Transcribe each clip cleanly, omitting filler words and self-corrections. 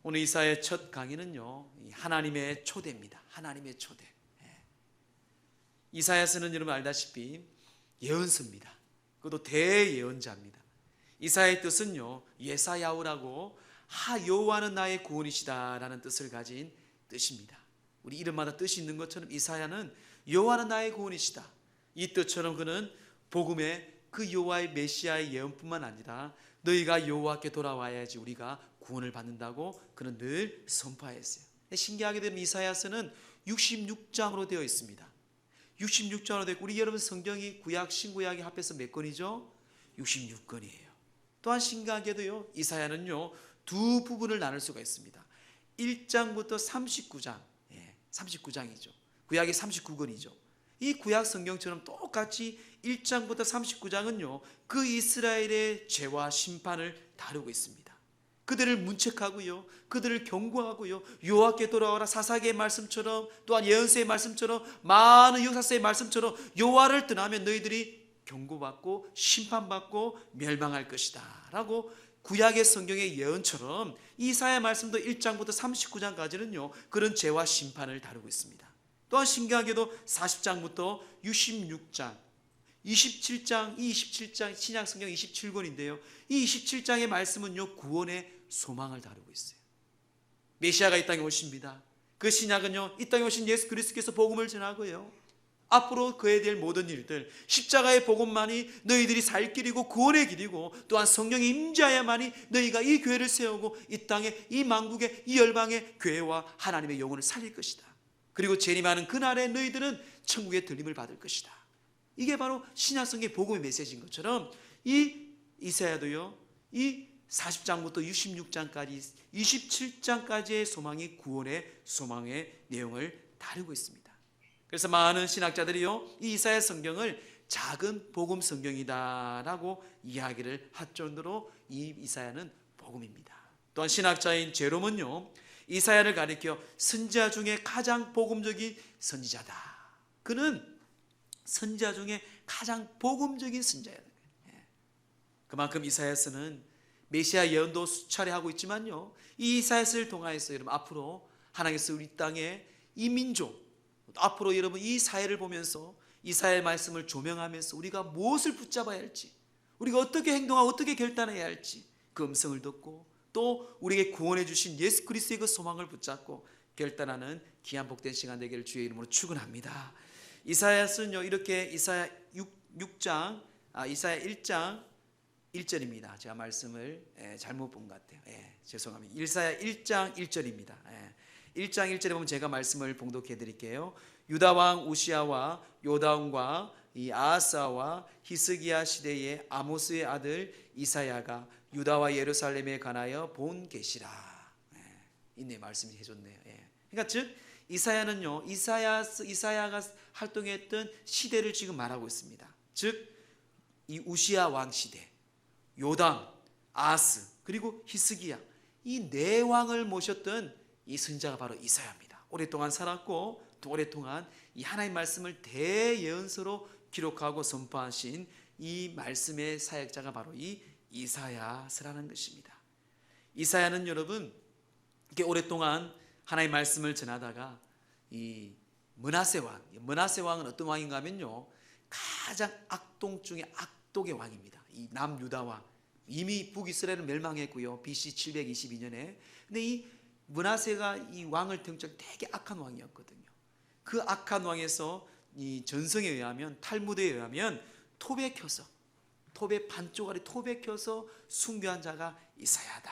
오늘 이사야의 첫 강의는요, 하나님의 초대입니다. 하나님의 초대. 이사야서는 여러분 알다시피 예언서입니다. 그것도 대예언자입니다. 이사야의 뜻은요, 예사야후라고 여호와는 나의 구원이시다 라는 뜻을 가진 뜻입니다. 우리 이름마다 뜻이 있는 것처럼 이사야는 여호와는 나의 구원이시다, 이 뜻처럼 그는 복음의 그 여호와의 메시아의 예언뿐만 아니라 너희가 여호와께 돌아와야지 우리가 구원을 받는다고 그는 늘 선포했어요. 신기하게 되면 이사야서는 66장으로 되어 있습니다. 66장으로 되어 있고, 우리 여러분 성경이 구약 신구약이 합해서 몇 권이죠? 66권이에요. 또한 신기하게도요, 이사야는요 두 부분을 나눌 수가 있습니다. 1장부터 39장, 39장이죠. 구약이 39권이죠. 이 구약 성경처럼 똑같이 1장부터 39장은요 그 이스라엘의 죄와 심판을 다루고 있습니다. 그들을 문책하고요, 그들을 경고하고요, 여호와께 돌아와라 사사기의 말씀처럼, 또한 예언서의 말씀처럼, 많은 역사서의 말씀처럼 여호와를 떠나면 너희들이 경고받고 심판받고 멸망할 것이다 라고 구약의 성경의 예언처럼 이사야 말씀도 1장부터 39장까지는요 그런 죄와 심판을 다루고 있습니다. 또한 신기하게도 40장부터 66장, 27장, 이 27장 신약 성경 27권인데요 이 27장의 말씀은요 구원의 소망을 다루고 있어요. 메시아가 이 땅에 오십니다. 그 신약은요 이 땅에 오신 예수 그리스도께서 복음을 전하고요, 앞으로 그에 대할 모든 일들, 십자가의 복음만이 너희들이 살 길이고 구원의 길이고, 또한 성령이 임재하야만이 너희가 이 교회를 세우고 이 땅에 이 만국의 이 열방의 교회와 하나님의 영혼을 살릴 것이다. 그리고 재림하는 그날에 너희들은 천국의 들림을 받을 것이다. 이게 바로 신약성경의 복음의 메시지인 것처럼 이 이사야도요 이 40장부터 66장까지 27장까지의 소망이 구원의 소망의 내용을 다루고 있습니다. 그래서 많은 신학자들이요 이 이사야 성경을 작은 복음 성경이다라고 이야기를 할 정도로 이 이사야는 복음입니다. 또한 신학자인 제롬은요 이사야를 가리켜 선지자 중에 가장 복음적인 선지자다. 그는 선지자 중에 가장 복음적인 선지자예요. 그만큼 이사야서는 메시아 예언도 수차례 하고 있지만요 이 이사야서를 통하여서 여러분 앞으로 하나님께서 우리 땅에 이 민족, 앞으로 여러분 이 사회를 보면서 이사야의 말씀을 조명하면서 우리가 무엇을 붙잡아야 할지, 우리가 어떻게 행동하고 어떻게 결단해야 할지 그 음성을 듣고, 또 우리에게 구원해 주신 예수 그리스도의 그 소망을 붙잡고 결단하는 귀한 복된 시간 되기를 주의 이름으로 축원합니다. 이사야서는요 이렇게 이사야 6장, 이사야 1장 1절입니다. 제가 말씀을 잘못 본 것 같아요. 죄송합니다. 이사야 1장 1절입니다. 1장 1절에 보면 제가 말씀을 봉독해 드릴게요. 유다 왕 우시아와 요담과 이 아하스와 히스기야 시대의 아모스의 아들 이사야가 유다와 예루살렘에 관하여 본 계시라. 이네 말씀이 해줬네요. 그러니까 즉 이사야는요 이사야가 활동했던 시대를 지금 말하고 있습니다. 즉 이 우시아 왕 시대, 요담, 아하스 그리고 히스기야, 이 네 왕을 모셨던 이 선지자가 바로 이사야입니다. 오랫동안 살았고 또 오랫동안 이 하나님의 말씀을 대예언서로 기록하고 선포하신 이 말씀의 사역자가 바로 이 이사야서라는 것입니다. 이사야는 여러분 이렇게 오랫동안 하나님의 말씀을 전하다가 이 므낫세 왕은 어떤 왕인가 하면요 가장 악동 중에 악독의 왕입니다. 이 남유다 왕, 이미 북이스라엘은 멸망했고요 BC 722년에. 근데 이 므낫세가 이 왕을 통치할 되게 악한 왕이었거든요. 그 악한 왕에서 이 전성에 의하면, 탈무드에 의하면 톱에 반쪽알이 톱에 켜서 숭배한 자가 이사야다.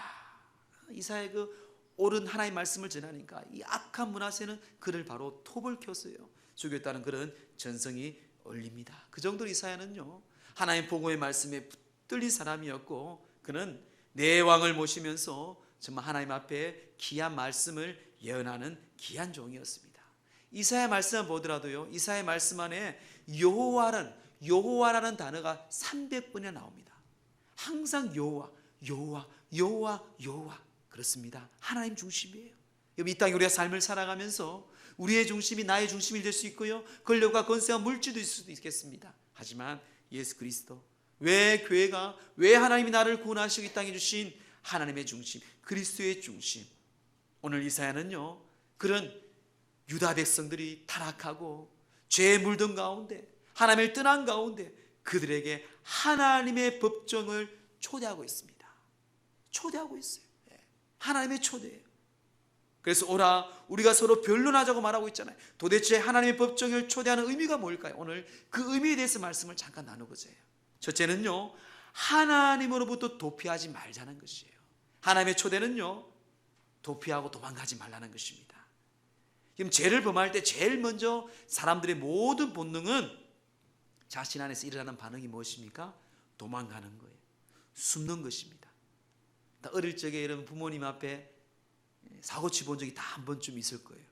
이사야의 그 옳은 하나님의 말씀을 전하니까 이 악한 므낫세는 그를 바로 톱을 켰어요. 죽였다는 그런 전성이 올립니다. 그 정도로 이사야는요 하나님 복음의 말씀에 붙들린 사람이었고, 그는 네 왕을 모시면서 정말 하나님 앞에 귀한 말씀을 예언하는 귀한 종이었습니다. 이사야 말씀을 보더라도요 이사야 말씀 안에 여호와라는 단어가 300번이나 나옵니다. 항상 여호와 그렇습니다. 하나님 중심이에요. 이 땅에 우리가 삶을 살아가면서 우리의 중심이 나의 중심이 될 수 있고요 권력과 권세와 물질도 있을 수도 있겠습니다. 하지만 예수 그리스도, 왜 교회가, 왜 하나님이 나를 구원하시고 이 땅에 주신 하나님의 중심, 그리스도의 중심, 오늘 이사야는요, 그런 유다 백성들이 타락하고 죄에 물든 가운데, 하나님을 떠난 가운데 그들에게 하나님의 법정을 초대하고 있습니다. 초대하고 있어요. 하나님의 초대예요. 그래서 오라, 우리가 서로 변론하자고 말하고 있잖아요. 도대체 하나님의 법정을 초대하는 의미가 뭘까요? 오늘 그 의미에 대해서 말씀을 잠깐 나누고자 해요. 첫째는요, 하나님으로부터 도피하지 말자는 것이에요. 하나님의 초대는요, 도피하고 도망가지 말라는 것입니다. 그럼 죄를 범할 때 제일 먼저 사람들의 모든 본능은 자신 안에서 일어나는 반응이 무엇입니까? 도망가는 거예요. 숨는 것입니다. 어릴 적에 여러분 부모님 앞에 사고 치본 적이 다 한 번쯤 있을 거예요.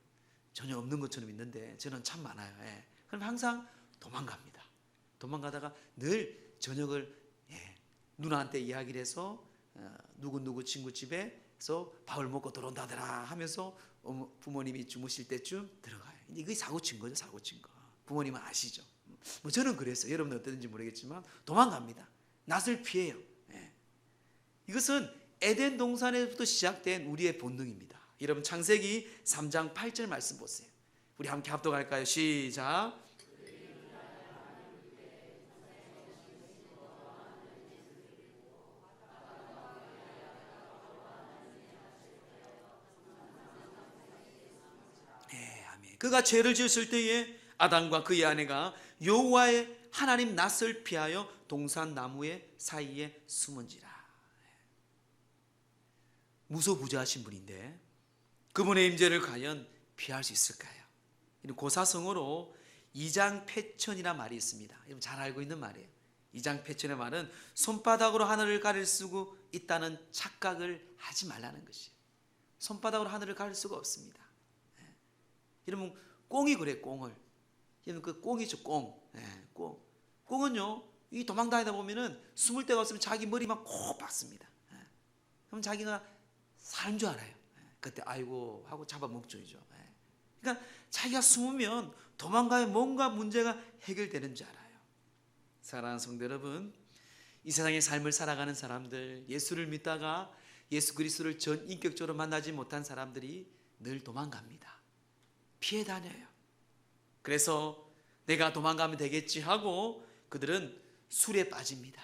전혀 없는 것처럼 있는데 저는 참 많아요. 그럼 항상 도망갑니다. 도망가다가 늘 저녁을 누나한테 이야기를 해서 누구 친구 집에서 밥을 먹고 들어온다더라 하면서 부모님이 주무실 때쯤 들어가요. 이게 사고 친 거죠. 사고 친 거. 부모님은 아시죠. 뭐 저는 그랬어요. 여러분은 어땠는지 모르겠지만 도망갑니다. 낯을 피해요. 이것은 에덴 동산에부터 시작된 우리의 본능입니다. 여러분 창세기 3장 8절 말씀 보세요. 우리 함께 합독할까요? 시작. 아멘. 그가 죄를 지었을 때에 아담과 그의 아내가 여호와의 하나님 낯을 피하여 동산 나무의 사이에 숨은지라. 무소부재하신 분인데 그분의 임재를 과연 피할 수 있을까요? 고사성어로 이장패천이라는 말이 있습니다. 여러분 잘 알고 있는 말이에요. 이장패천의 말은 손바닥으로 하늘을 가릴 수 있다는 착각을 하지 말라는 것이에요. 손바닥으로 하늘을 가릴 수가 없습니다. 여러분 꽁이 그래, 꽁을. 여러분 그 꽁이죠, 꽁. 꽁. 꽁은요, 이 도망다니다 보면은 숨을 데가 없으면 자기 머리만 콕 박습니다. 그럼 자기가 사는 줄 알아요. 그때 아이고 하고 잡아먹죠. 그러니까 자기가 숨으면 도망가면 뭔가 문제가 해결되는 줄 알아요. 사랑하는 성도 여러분, 이 세상의 삶을 살아가는 사람들, 예수를 믿다가 예수 그리스도를 전인격적으로 만나지 못한 사람들이 늘 도망갑니다. 피해 다녀요. 그래서 내가 도망가면 되겠지 하고 그들은 술에 빠집니다.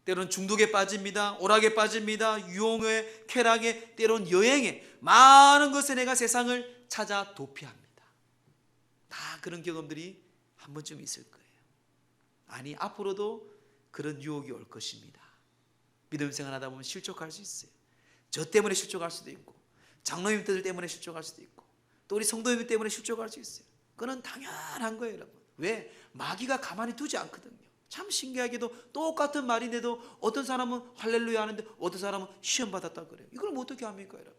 때로는 중독에 빠집니다. 오락에 빠집니다. 유흥에, 쾌락에, 때로는 여행에, 많은 것에 내가 세상을 찾아 도피합니다. 다 그런 경험들이 한 번쯤 있을 거예요. 아니, 앞으로도 그런 유혹이 올 것입니다. 믿음 생활하다 보면 실족할 수 있어요. 저 때문에 실족할 수도 있고, 장로님들 때문에 실족할 수도 있고, 또 우리 성도님 때문에 실족할 수 있어요. 그건 당연한 거예요, 여러분. 왜? 마귀가 가만히 두지 않거든요. 참 신기하게도 똑같은 말인데도 어떤 사람은 할렐루야 하는데 어떤 사람은 시험 받았다 그래요. 이걸 어떻게 합니까, 여러분?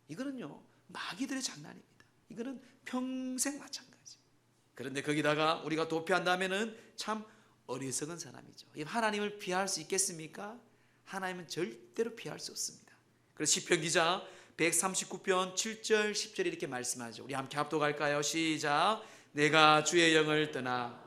이거는요, 마귀들의 장난입니다. 이거는 평생 마찬가지. 그런데 거기다가 우리가 도피한다면은 참 어리석은 사람이죠. 하나님을 피할 수 있겠습니까? 하나님은 절대로 피할 수 없습니다. 그래서 시편 기자 139편 7절 10절 이렇게 말씀하죠. 우리 함께 합독할까요? 시작. 내가 주의 영을 떠나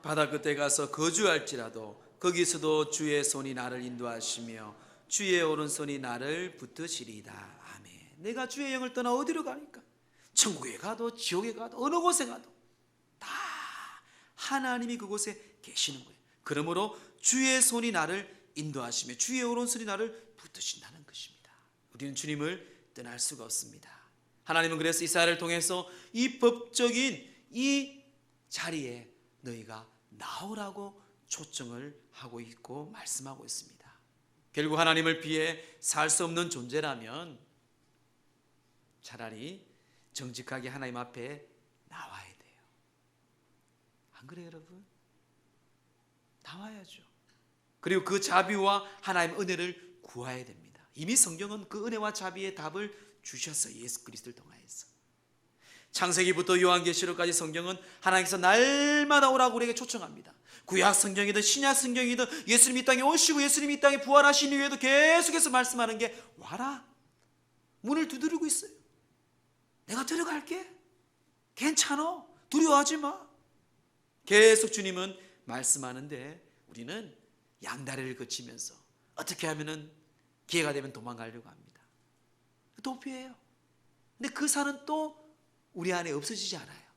바다 끝에 가서 거주할지라도 거기서도 주의 손이 나를 인도하시며 주의 오른손이 나를 붙드시리이다. 아멘. 내가 주의 영을 떠나 어디로 가니까? 천국에 가도 지옥에 가도 어느 곳에 가도 다 하나님이 그곳에 계시는 거예요. 그러므로 주의 손이 나를 인도하시며 주의 오른손이 나를 붙드신다는 것입니다. 우리는 주님을 떠날 수가 없습니다. 하나님은 그래서 이사야를 통해서 이 법적인 이 자리에 너희가 나오라고 초청을 하고 있고 말씀하고 있습니다. 결국 하나님을 피해 살 수 없는 존재라면 차라리 정직하게 하나님 앞에 나와야 돼요. 안 그래요, 여러분? 나와야죠. 그리고 그 자비와 하나님의 은혜를 구해야 됩니다. 이미 성경은 그 은혜와 자비의 답을 주셨어요. 예수 그리스도를 통하여서. 창세기부터 요한계시록까지 성경은 하나님께서 날마다 오라고 우리에게 초청합니다. 구약 성경이든 신약 성경이든 예수님이 이 땅에 오시고 예수님이 이 땅에 부활하신 이후에도 계속해서 말씀하는 게 와라. 문을 두드리고 있어요. 내가 데려갈게. 괜찮아. 두려워하지 마. 계속 주님은 말씀하는데 우리는 양다리를 거치면서 어떻게 하면은 기회가 되면 도망가려고 합니다. 도피해요. 근데 그 산은 또 우리 안에 없어지지 않아요.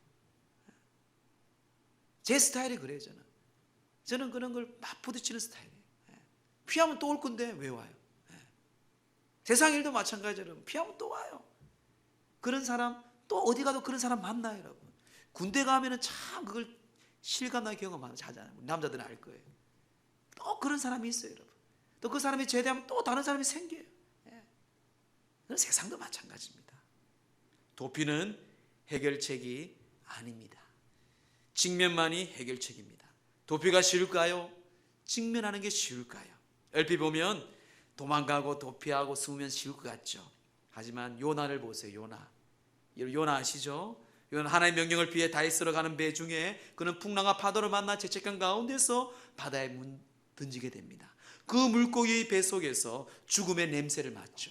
제 스타일이 그래요. 저는 그런 걸 막 부딪히는 스타일이에요. 피하면 또 올 건데 왜 와요? 세상 일도 마찬가지로 피하면 또 와요. 그런 사람 또 어디 가도 그런 사람 만나요, 여러분. 군대 가면은 참 그걸 실감나게 경험하잖아요. 남자들은 알 거예요. 또 그런 사람이 있어요, 여러분. 또 그 사람이 제대하면 또 다른 사람이 생겨요. 세상도 마찬가지입니다. 도피는 해결책이 아닙니다. 직면만이 해결책입니다. 도피가 쉬울까요? 직면하는 게 쉬울까요? 얼핏 보면 도망가고 도피하고 숨으면 쉬울 것 같죠. 하지만 요나를 보세요. 요나 아시죠? 요나 하나님의 명령을 피해 다이스로 가는 배 중에 그는 풍랑과 파도를 만나 죄책감 가운데서 바다에 던지게 됩니다. 그 물고기의 배 속에서 죽음의 냄새를 맡죠.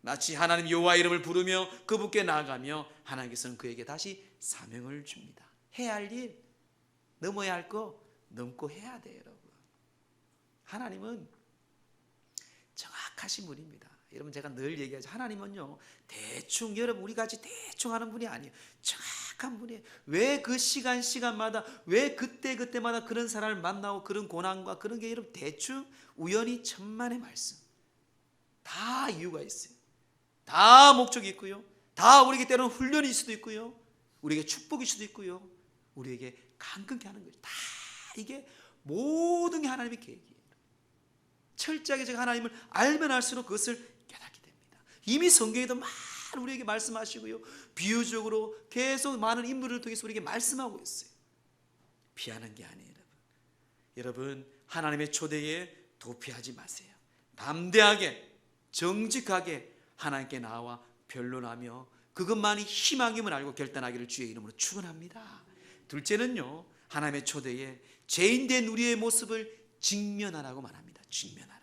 마치 하나님 여호와 이름을 부르며 그분께 나아가며 하나님께서는 그에게 다시 사명을 줍니다. 해야 할 일, 넘어야 할 거 넘고 해야 돼요, 여러분. 하나님은 정확하신 분입니다. 여러분, 제가 늘 얘기하죠. 하나님은요, 대충, 여러분 우리 같이 대충 하는 분이 아니에요. 정확한 분이에요. 왜 그 시간마다, 왜 그때마다 그런 사람을 만나고 그런 고난과 그런 게 여러분 대충 우연히 천만의 말씀. 다 이유가 있어요. 다 목적이 있고요. 다 우리에게 때로는 훈련일 수도 있고요. 우리에게 축복일 수도 있고요. 우리에게 강건케 하는 거예요. 다 이게 모든 게 하나님의 계획이에요. 철저하게 제가 하나님을 알면 알수록 그것을 깨닫게 됩니다. 이미 성경에도 많은 우리에게 말씀하시고요. 비유적으로 계속 많은 인물을 통해서 우리에게 말씀하고 있어요. 피하는 게 아니에요, 여러분. 여러분, 하나님의 초대에 도피하지 마세요. 담대하게, 정직하게 하나님께 나와 변론하며 그것만이 희망임을 알고 결단하기를 주의 이름으로 축원합니다. 둘째는요, 하나님의 초대에 죄인된 우리의 모습을 직면하라고 말합니다. 직면하라.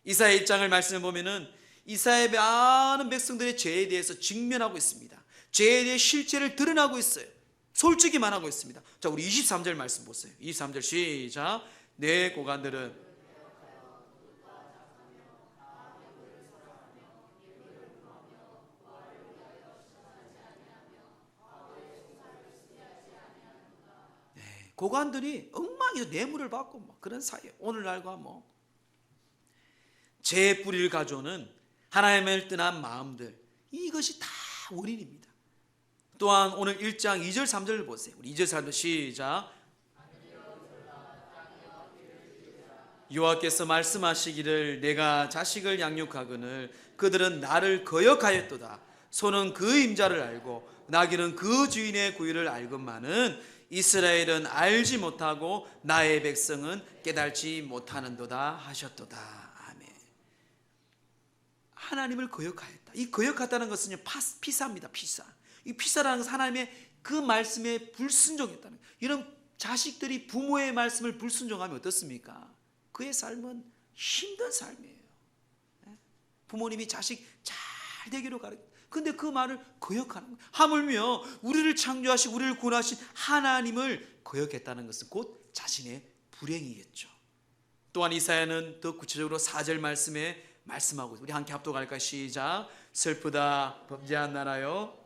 이사야 1장을 말씀해 보면은 이사야의 많은 백성들의 죄에 대해서 직면하고 있습니다. 죄에 대해 실체를 드러나고 있어요. 솔직히 말하고 있습니다. 자, 우리 23절 말씀 보세요. 23절 시작. 내 고관들은 고관들이 엉망이죠. 뇌물을 받고 뭐 그런 사이에 오늘날과 뭐 제 뿌리를 가져오는 하나님을 떠난 마음들, 이것이 다 원인입니다. 또한 오늘 1장 2절 3절을 보세요. 우리 2절 3절 시작. 여호와께서 말씀하시기를 내가 자식을 양육하거늘 그들은 나를 거역하였도다. 소는 그 임자를 알고 나귀는 그 주인의 구유를 알건만은 이스라엘은 알지 못하고 나의 백성은 깨달지 못하는도다 하셨도다. 아멘. 하나님을 거역하였다. 이 거역하다는 것은요, 피사입니다. 피사. 이 피사라는 것은 하나님의 그 말씀에 불순종했다는 거예요. 이런 자식들이 부모의 말씀을 불순종하면 어떻습니까? 그의 삶은 힘든 삶이에요. 부모님이 자식 잘 되기로 가르쳐. 근데 그 말을 거역하는 거예요. 하물며 우리를 창조하시고 우리를 구원하신 하나님을 거역했다는 것은 곧 자신의 불행이겠죠. 또한 이사야는 더 구체적으로 4절 말씀에 말씀하고, 우리 함께 합독할까요? 시작. 슬프다 범죄한 나라요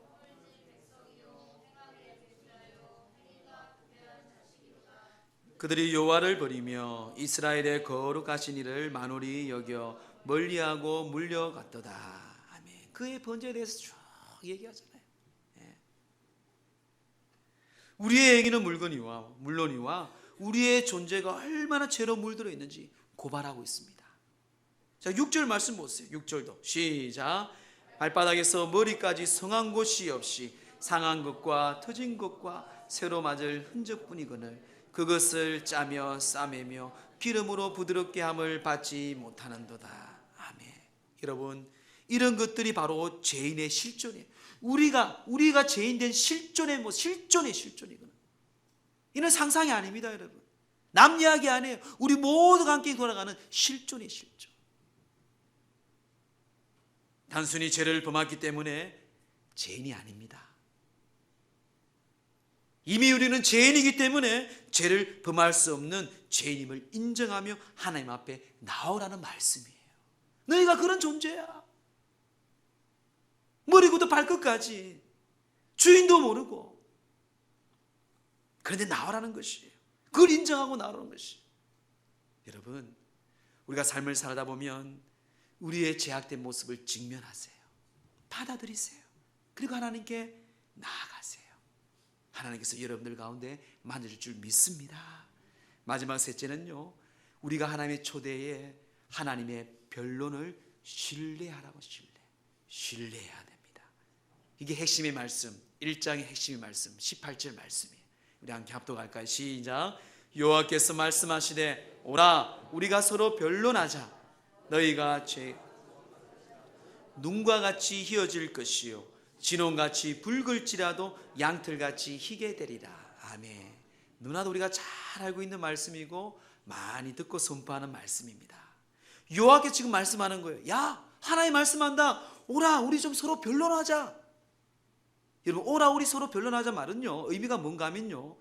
그들이 여호와를 버리며 이스라엘의 거룩하신 이를 만홀히 여겨 멀리하고 물려갔도다. 아멘. 그의 번제에 대해서 쭉 얘기하잖아요. 우리의 행위는 물론이와 우리의 존재가 얼마나 죄로 물들어 있는지 고발하고 있습니다. 자, 6절 말씀 보세요. 6절도 시작. 발바닥에서 머리까지 성한 곳이 없이 상한 것과 터진 것과 새로 맞을 흔적뿐이거늘 그것을 짜며 싸매며 기름으로 부드럽게 함을 받지 못하는도다. 아멘. 여러분, 이런 것들이 바로 죄인의 실존이에요. 우리가 죄인된 실존의 실존이거든. 이는 상상이 아닙니다, 여러분. 남 이야기 아니에요. 우리 모두가 함께 돌아가는 실존의 실존. 단순히 죄를 범했기 때문에 죄인이 아닙니다. 이미 우리는 죄인이기 때문에 죄를 범할 수 없는 죄인임을 인정하며 하나님 앞에 나오라는 말씀이에요. 너희가 그런 존재야. 머리부터 발끝까지 주인도 모르고. 그런데 나오라는 것이에요. 그걸 인정하고 나오라는 것이에요. 여러분, 우리가 삶을 살다 보면 우리의 죄악된 모습을 직면하세요. 받아들이세요. 그리고 하나님께 나아가세요. 하나님께서 여러분들 가운데 만져줄 줄 믿습니다. 마지막 셋째는요, 우리가 하나님의 초대에 하나님의 변론을 신뢰하라고. 신뢰해야 됩니다. 이게 핵심의 말씀, 1장의 핵심의 말씀, 18절 말씀이에요. 우리 함께 합독할까요? 시작. 여호와께서 말씀하시되 오라 우리가 서로 변론하자. 너희가 눈과 같이 희어질 것이요 진홍같이 붉을지라도 양털같이 희게 되리라. 아멘. 누나도 우리가 잘 알고 있는 말씀이고 많이 듣고 선포하는 말씀입니다. 여호와께서 지금 말씀하는 거예요. 야, 하나님 말씀한다. 오라 우리 좀 서로 변론하자. 여러분, 오라 우리 서로 변론하자 말은요, 의미가 뭔가 하면요,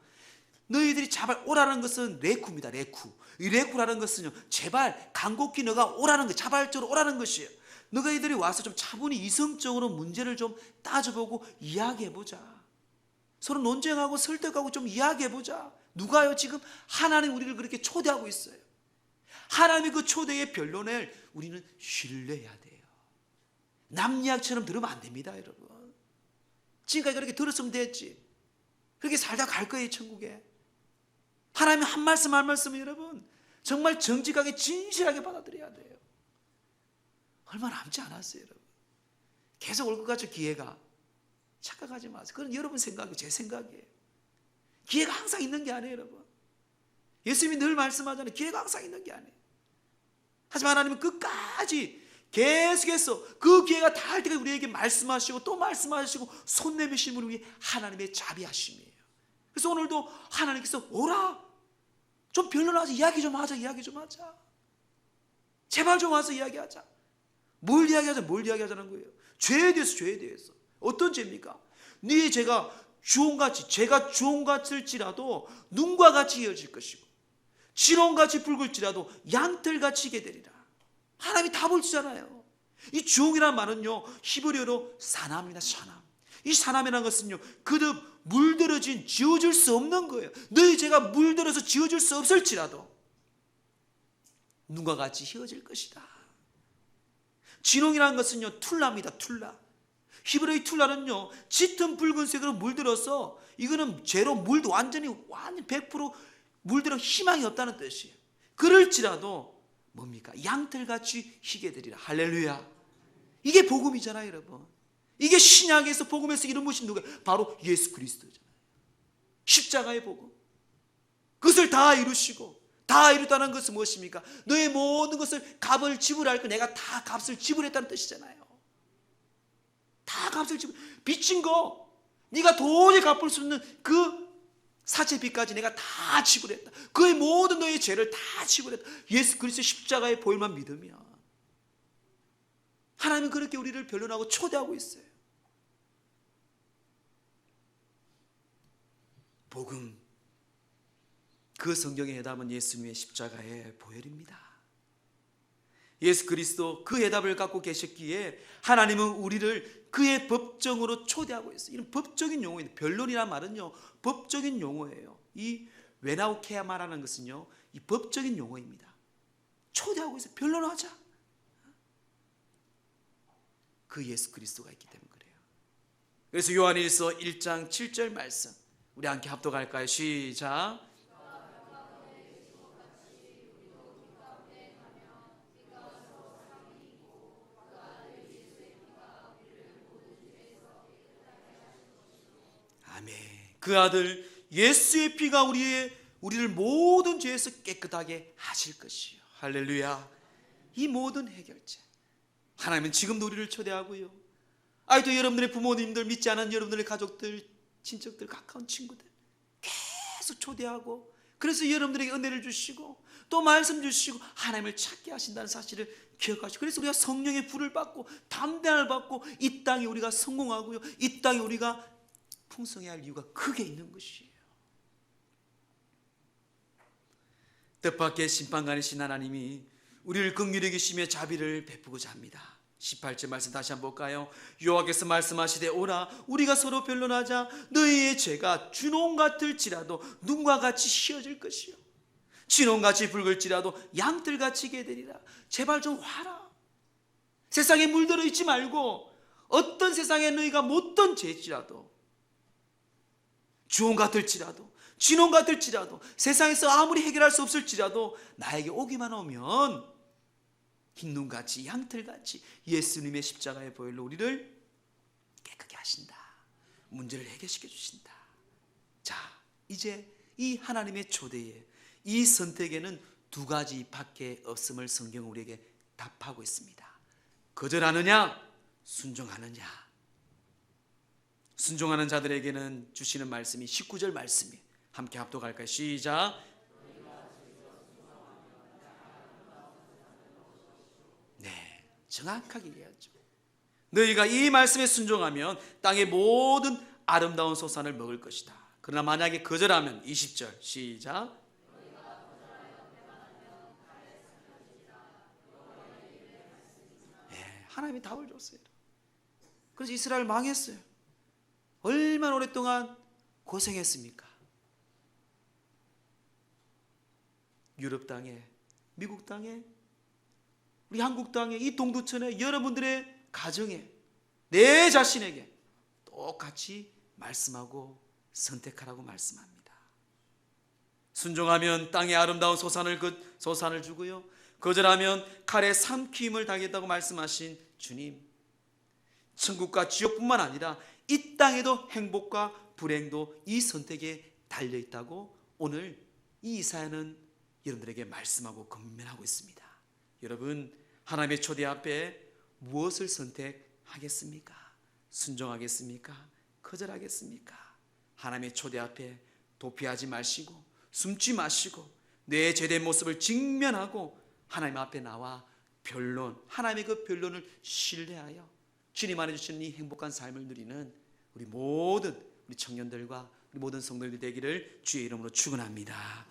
너희들이 제발 오라는 것은 레쿠입니다. 레쿠. 이 레쿠라는 것은요, 제발 간곡히 너가 오라는 것, 자발적으로 오라는 것이에요. 너희들이 와서 좀 차분히 이성적으로 문제를 좀 따져보고 이야기해보자. 서로 논쟁하고 설득하고 좀 이야기해보자. 누가요? 지금 하나님 우리를 그렇게 초대하고 있어요. 하나님의 그 초대의 변론을 우리는 신뢰해야 돼요. 남 이야기처럼 들으면 안 됩니다, 여러분. 지금까지 그렇게 들었으면 됐지. 그렇게 살다 갈 거예요, 천국에. 하나님의 한 말씀 한 말씀을 여러분 정말 정직하게 진실하게 받아들여야 돼요. 얼마 남지 않았어요, 여러분. 계속 올 것 같죠, 기회가. 착각하지 마세요. 그건 여러분 생각이에요, 제 생각이에요. 기회가 항상 있는 게 아니에요, 여러분. 예수님이 늘 말씀하잖아요. 기회가 항상 있는 게 아니에요. 하지만 하나님은 끝까지 계속해서 그 기회가 닿을 때까지 우리에게 말씀하시고 또 말씀하시고 손 내미신 분을 위해 하나님의 자비하심이에요. 그래서 오늘도 하나님께서 오라 좀 변론하자. 이야기 좀 하자. 제발 좀 와서 이야기하자. 뭘 이야기하자는 거예요? 죄에 대해서. 어떤 죄입니까? 네 죄가 주홍같을지라도 눈과 같이 이어질 것이고 진홍같이 붉을지라도 양털같이 희게 되리라. 하나님이 답을 주잖아요. 이 주홍이라는 말은요, 히브리어로 사남입니다. 사남. 이 사남이라는 것은요, 그듭 물들어진 지워질 수 없는 거예요. 너희 죄가 물들어서 지워질 수 없을지라도 눈과 같이 희어질 것이다. 진홍이라는 것은요, 툴라입니다. 툴라. 히브리어의 툴라는요, 짙은 붉은색으로 물들어서 이거는 죄로 완전히 100% 물들어 희망이 없다는 뜻이에요. 그럴지라도 뭡니까? 양털같이 희게 되리라. 할렐루야. 이게 복음이잖아요, 여러분. 이게 신약에서 복음에서 이루신 누구예요? 바로 예수 그리스도잖아요. 십자가의 복음. 그것을 다 이루시고, 다 이루다는 것은 무엇입니까? 너의 모든 것을 값을 지불할 거, 내가 다 값을 지불했다는 뜻이잖아요. 다 값을 빚진 거, 네가 도저히 갚을 수 없는 그 사채빚까지 내가 다 지불했다. 그의 모든 너의 죄를 다 지불했다. 예수 그리스도의 십자가의 보혈만 믿으면. 하나님은 그렇게 우리를 변론하고 초대하고 있어요. 복음, 그 성경의 해답은 예수님의 십자가의 보혈입니다. 예수 그리스도 그 해답을 갖고 계셨기에 하나님은 우리를 그의 법정으로 초대하고 있어요. 이런 법적인 용어입니다. 변론이란 말은요, 법적인 용어예요. 이 웨나우케아마라는 것은요, 이 법적인 용어입니다. 초대하고 있어요. 변론하자. 그 예수 그리스도가 있기 때문에 그래요. 그래서 요한일서 1장 7절 말씀 우리 함께 합독할까요? 시작. 아멘. 그 아들 예수의 피가 우리를 모든 죄에서 깨끗하게 하실 것이요. 할렐루야. 이 모든 해결책. 하나님은 지금도 우리를 초대하고요. 아직도 여러분들의 부모님들, 믿지 않은 여러분들의 가족들, 친척들, 가까운 친구들 계속 초대하고, 그래서 여러분들에게 은혜를 주시고 또 말씀 주시고 하나님을 찾게 하신다는 사실을 기억하시고, 그래서 우리가 성령의 불을 받고 담대함을 받고 이 땅에 우리가 성공하고요, 이 땅에 우리가 풍성해야 할 이유가 크게 있는 것이에요. 뜻밖의 심판관이신 하나님이 우리를 긍휼히 여기시며 자비를 베푸고자 합니다. 18절 말씀 다시 한번 볼까요? 여호와께서 말씀하시되 오라 우리가 서로 변론하자. 너희의 죄가 준홍 같을지라도 눈과 같이 희어질 것이요 진홍같이 붉을지라도 양털같이 게 되리라. 제발 좀 와라. 세상에 물들어 있지 말고 어떤 세상에 너희가 못던 죄일지라도, 주홍 같을지라도 진홍 같을지라도, 세상에서 아무리 해결할 수 없을지라도 나에게 오기만 오면 흰눈같이 양털같이 예수님의 십자가의 보혈로 우리를 깨끗게 하신다. 문제를 해결시켜 주신다. 자, 이제 이 하나님의 초대에, 이 선택에는 두 가지밖에 없음을 성경은 우리에게 답하고 있습니다. 거절하느냐, 순종하느냐. 순종하는 자들에게는 주시는 말씀이 19절 말씀이에요. 함께 합독할까요? 시작. 네, 정확하게 이해하죠. 너희가 이 말씀에 순종하면 땅의 모든 아름다운 소산을 먹을 것이다. 그러나 만약에 거절하면 20절 시작. 네, 하나님이 답을 줬어요. 그래서 이스라엘 망했어요. 얼마나 오랫동안 고생했습니까? 유럽 땅에, 미국 땅에, 우리 한국 땅에, 이 동두천에, 여러분들의 가정에, 내 자신에게 똑같이 말씀하고 선택하라고 말씀합니다. 순종하면 땅의 아름다운 소산을 주고요, 거절하면 칼에 삼킴을 당했다고 말씀하신 주님, 천국과 지옥뿐만 아니라 이 땅에도 행복과 불행도 이 선택에 달려있다고 오늘 이 이사야는 여러분들에게 말씀하고 권면하고 있습니다. 여러분, 하나님의 초대 앞에 무엇을 선택하겠습니까? 순종하겠습니까? 거절하겠습니까? 하나님의 초대 앞에 도피하지 마시고 숨지 마시고 내 죄된 모습을 직면하고 하나님 앞에 나와 변론, 하나님의 그 변론을 신뢰하여 주님 안에 주시는 이 행복한 삶을 누리는 우리 모든 우리 청년들과 우리 모든 성도들이 되기를 주의 이름으로 축원합니다.